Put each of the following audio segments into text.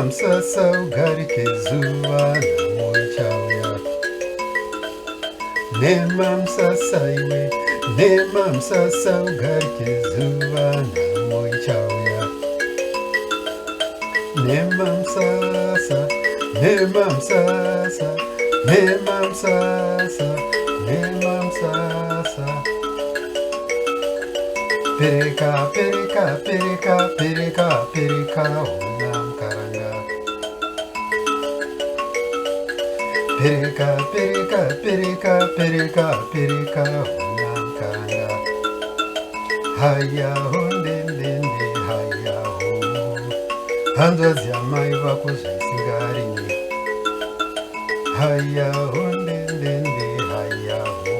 msasa ugarike zuva namuchauya. Nema msasa iwe, nema msasa ugarike zuva namuchauya. Nema msasa, nema msasa, nema msasa, nema msasa. Pereka, pereka, pereka, pereka, pereka, onam karanga. Pereka, pereka, pereka, pereka, pereka, onam karanga. Haya hondendende, haya ho. Hanzazi amaiva kuzvisingarini. Haya hondendende, haya ho.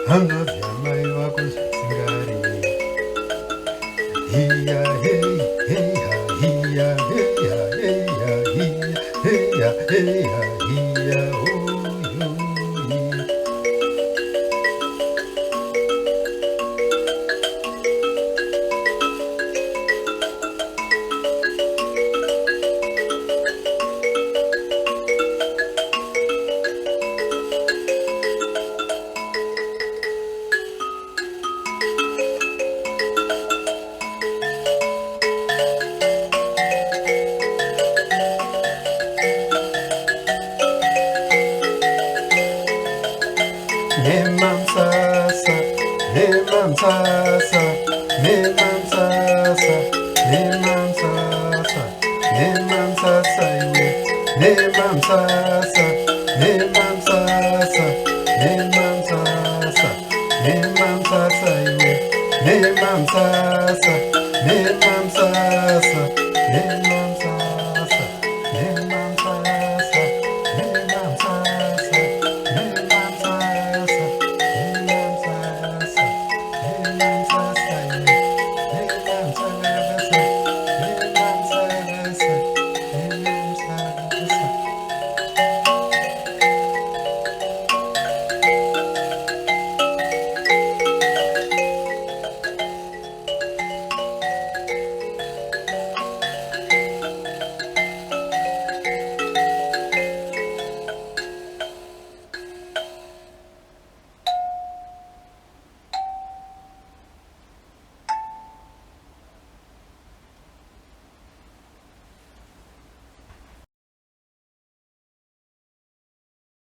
Hanzazi amaiva kuzvisingarini. Hiya, hey, hey, hiya, hey, hey, hiya, hey, hiya, oh, yo, Nemam sasa, nemam sasa, nemam sasa, nemam sasa, nemam sasa, nemam sasa.